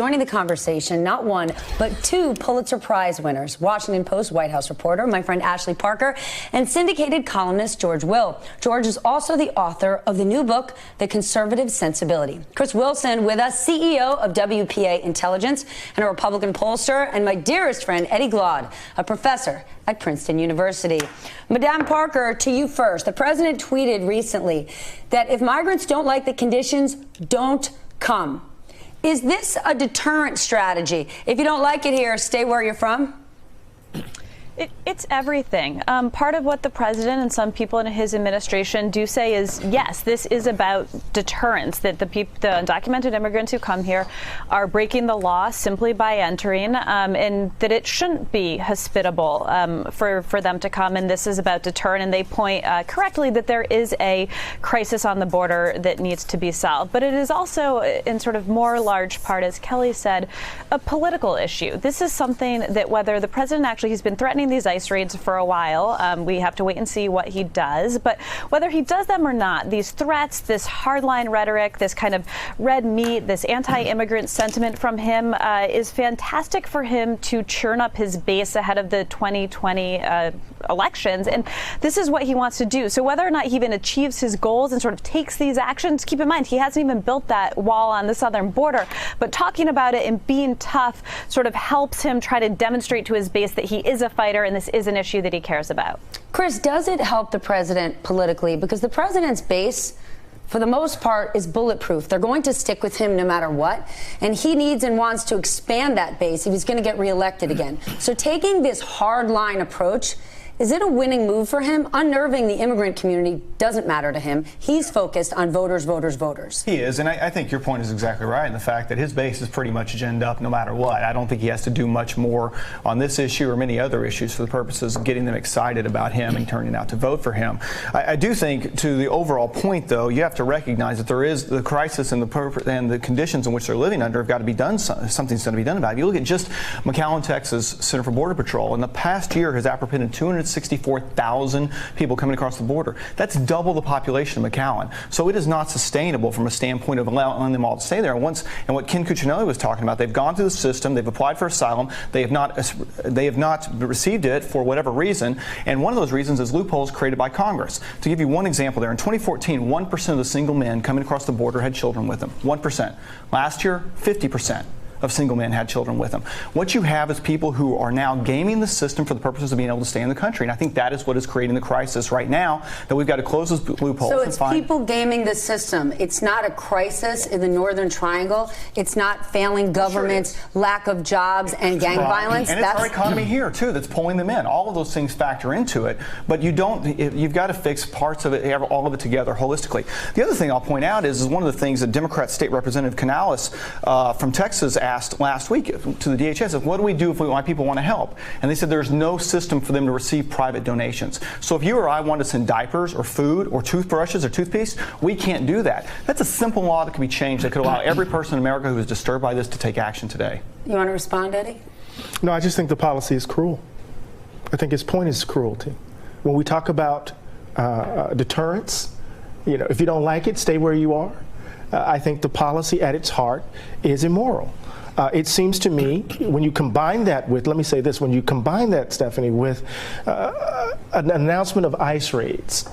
Joining the conversation, not one, but two Pulitzer Prize winners, Washington Post White House reporter, my friend Ashley Parker, and syndicated columnist George Will. George is also the author of the new book, The Conservative Sensibility. Chris Wilson with us, CEO of WPA Intelligence and a Republican pollster, and my dearest friend, Eddie Glaude, a professor at Princeton University. Madame Parker, to you first. The president tweeted recently that if migrants don't like the conditions, don't come. Is this a deterrent strategy? If you don't like it here, stay where you're from? It's everything. Part of what the president and some people in his administration do say is, yes, this is about deterrence, that the undocumented immigrants who come here are breaking the law simply by entering, and that it shouldn't be hospitable for them to come. And this is about deterrent. And they point correctly that there is a crisis on the border that needs to be solved. But it is also, in sort of more large part, as Kelly said, a political issue. This is something that whether the president he's been threatening these ICE raids for a while. We have to wait and see what he does. But whether he does them or not, these threats, this hardline rhetoric, this kind of red meat, this anti-immigrant sentiment from him is fantastic for him to churn up his base ahead of the 2020 elections. And this is what he wants to do. So whether or not he even achieves his goals and sort of takes these actions, keep in mind, he hasn't even built that wall on the southern border. But talking about it and being tough sort of helps him try to demonstrate to his base that he is a fighter and this is an issue that he cares about. Chris, does it help the president politically? Because the president's base, for the most part, is bulletproof. They're going to stick with him no matter what. And he needs and wants to expand that base if he's going to get reelected again. So taking this hardline approach, is it a winning move for him? Unnerving the immigrant community doesn't matter to him. He's focused on voters, voters, voters. He is, and I think your point is exactly right in the fact that his base is pretty much agendaed up no matter what. I don't think he has to do much more on this issue or many other issues for the purposes of getting them excited about him and turning out to vote for him. I do think, to the overall point, though, you have to recognize that there is the crisis and the conditions in which they're living under have got to be done. Something's going to be done about it. If you look at just McAllen, Texas Center for Border Patrol, in the past year has apprehended 264,000 people coming across the border. That's double the population of McAllen. So it is not sustainable from a standpoint of allowing them all to stay there. And what Ken Cuccinelli was talking about, they've gone through the system, they've applied for asylum, they have not received it for whatever reason. And one of those reasons is loopholes created by Congress. To give you one example there, in 2014, 1% of the single men coming across the border had children with them. 1%. Last year, 50% of single men had children with them. What you have is people who are now gaming the system for the purposes of being able to stay in the country. And I think that is what is creating the crisis right now, that we've got to close those loopholes. So it's people gaming the system. It's not a crisis in the Northern Triangle. It's not failing governments, lack of jobs, and gang violence. And it's our economy here, too, that's pulling them in. All of those things factor into it. But you've got to fix parts of it, all of it together holistically. The other thing I'll point out is one of the things that Democrat State Representative Canales from Texas asked last week to the DHS, what do we do if my people want to help? And they said there's no system for them to receive private donations. So if you or I want to send diapers or food or toothbrushes or toothpaste, we can't do that. That's a simple law that can be changed that could allow every person in America who is disturbed by this to take action today. You want to respond, Eddie? No, I just think the policy is cruel. I think his point is cruelty. When we talk about deterrence, if you don't like it, stay where you are. I think the policy at its heart is immoral. It seems to me, when you combine that with, let me say this, when you combine that, Stephanie, with an announcement of ICE raids,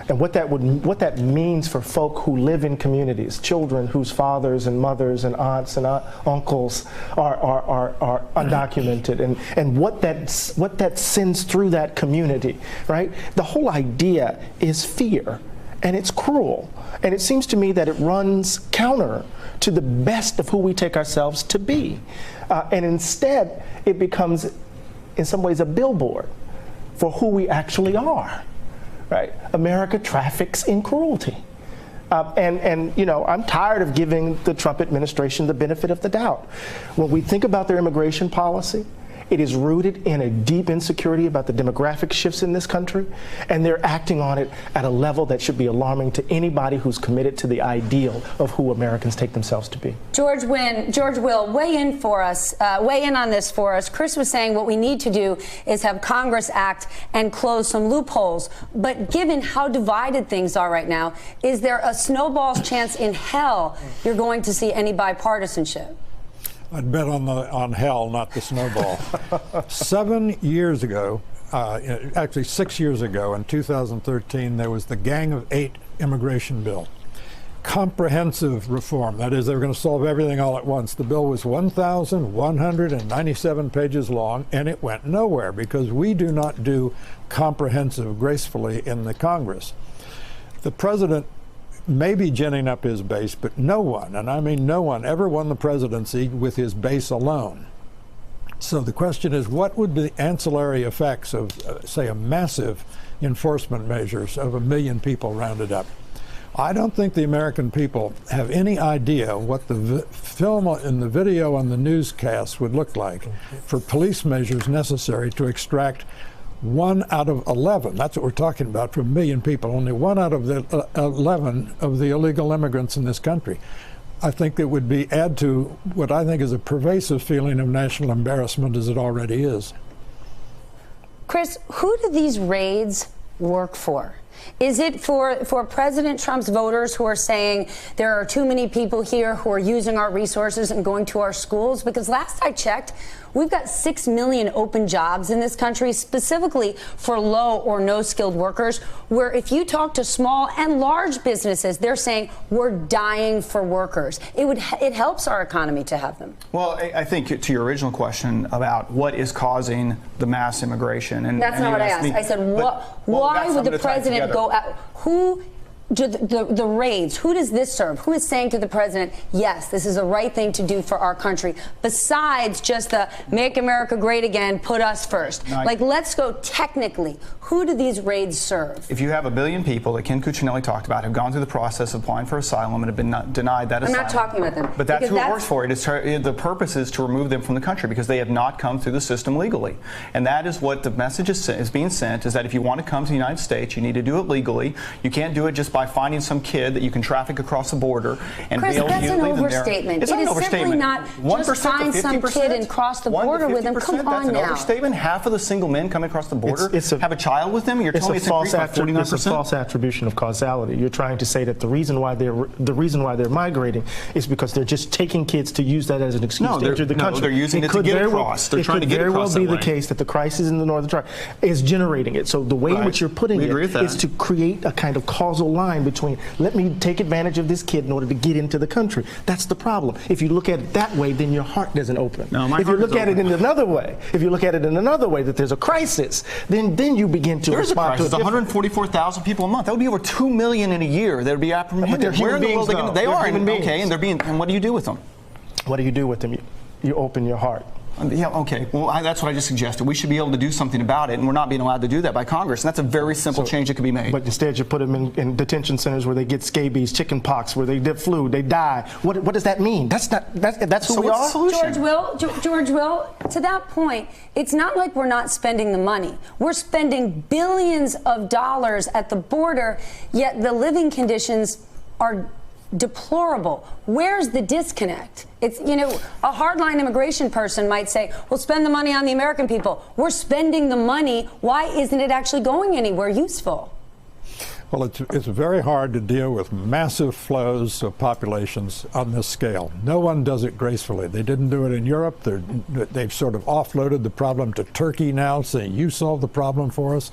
and what that means for folk who live in communities, children whose fathers and mothers and aunts and uncles are undocumented, and what that sends through that community, right? The whole idea is fear, and it's cruel. And it seems to me that it runs counter to the best of who we take ourselves to be. And instead, it becomes, in some ways, a billboard for who we actually are, right? America traffics in cruelty. I'm tired of giving the Trump administration the benefit of the doubt. When we think about their immigration policy, it is rooted in a deep insecurity about the demographic shifts in this country, and they're acting on it at a level that should be alarming to anybody who's committed to the ideal of who Americans take themselves to be. George Will, weigh in on this for us. Chris was saying what we need to do is have Congress act and close some loopholes. But given how divided things are right now, is there a snowball's chance in hell you're going to see any bipartisanship? I'd bet on hell, not the snowball. 7 years ago, actually 6 years ago, in 2013, there was the Gang of Eight immigration bill. Comprehensive reform. That is, they were going to solve everything all at once. The bill was 1,197 pages long, and it went nowhere because we do not do comprehensive gracefully in the Congress. The president may be ginning up his base, but no one, and I mean no one, ever won the presidency with his base alone. So the question is, what would be the ancillary effects of, say, a massive enforcement measures of 1 million people rounded up? I don't think the American people have any idea what the film and the video on the newscast would look like for police measures necessary to extract 1 out of 11. That's what we're talking about for 1 million people. Only 1 out of the 11 of the illegal immigrants in this country. I think it would be add to what I think is a pervasive feeling of national embarrassment as it already is. Chris, who do these raids work for? Is it for President Trump's voters who are saying there are too many people here who are using our resources and going to our schools? Because last I checked, we've got 6 million open jobs in this country, specifically for low or no skilled workers, where if you talk to small and large businesses, they're saying we're dying for workers. It helps our economy to have them. Well, I think to your original question about what is causing the mass immigration. And that's not what I asked. I said, why would the president go out? Who do the raids, who does this serve? Who is saying to the president, yes, this is the right thing to do for our country, besides just the make America great again, put us first? No, like, let's go technically. Who do these raids serve? If you have 1 billion people that Ken Cuccinelli talked about have gone through the process of applying for asylum and have been denied that asylum. I'm not talking about them. But that's who it works for. The purpose is to remove them from the country because they have not come through the system legally. And that is what the message is being sent, is that if you want to come to the United States, you need to do it legally. You can't do it just by finding some kid that you can traffic across the border and Chris, be able to that's an leave them there. overstatement. It's not an overstatement. Simply not 1% just find to 50%, some kid and cross the border with them. Come on that's an now. overstatement. Half of the single men coming across the border have a child with them. You're telling me it's increased by 49%? It's a false attribution of causality. You're trying to say that the reason why they're migrating is because they're just taking kids to use that as an excuse to enter the country. They're using it to get across. They're trying to get across. It could very well be the case that the crisis in the northern triangle is generating it. So the way in which you're putting it is to create a kind of causal line between, let me take advantage of this kid in order to get into the country. That's the problem. If you look at it that way, then your heart doesn't open. If you look at it in another way, that there's a crisis, then you begin to respond to it. There's 144,000 people a month. That would be over 2 million in a year that would be apprehended. Where in the world are they going to? They are. Okay, and what do you do with them? What do you do with them? You open your heart. Yeah, okay. Well, that's what I just suggested. We should be able to do something about it, and we're not being allowed to do that by Congress. And that's a very simple change that could be made. But instead, you put them in detention centers where they get scabies, chicken pox, where they get flu, they die. What does that mean? That's who we are? George Will, to that point, it's not like we're not spending the money. We're spending billions of dollars at the border, yet the living conditions are deplorable. Where's the disconnect? It's, a hardline immigration person might say, well, spend the money on the American people. We're spending the money. Why isn't it actually going anywhere useful? Well, it's very hard to deal with massive flows of populations on this scale. No one does it gracefully. They didn't do it in Europe. They've sort of offloaded the problem to Turkey now, saying, you solve the problem for us.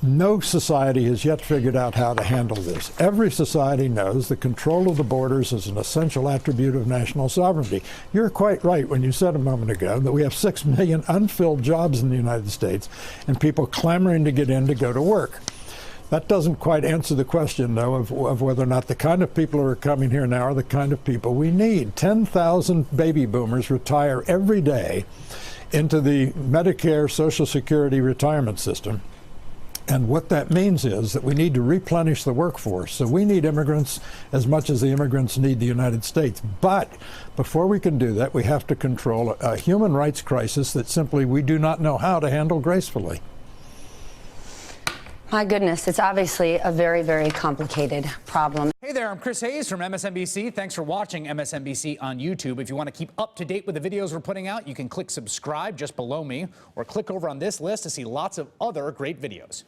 No society has yet figured out how to handle this. Every society knows that control of the borders is an essential attribute of national sovereignty. You're quite right when you said a moment ago that we have 6 million unfilled jobs in the United States and people clamoring to get in to go to work. That doesn't quite answer the question, though, of whether or not the kind of people who are coming here now are the kind of people we need. 10,000 baby boomers retire every day into the Medicare Social Security retirement system. And what that means is that we need to replenish the workforce. So we need immigrants as much as the immigrants need the United States. But before we can do that, we have to control a human rights crisis that simply we do not know how to handle gracefully. My goodness, it's obviously a very, very complicated problem. Hey there, I'm Chris Hayes from MSNBC. Thanks for watching MSNBC on YouTube. If you want to keep up to date with the videos we're putting out, you can click subscribe just below me or click over on this list to see lots of other great videos.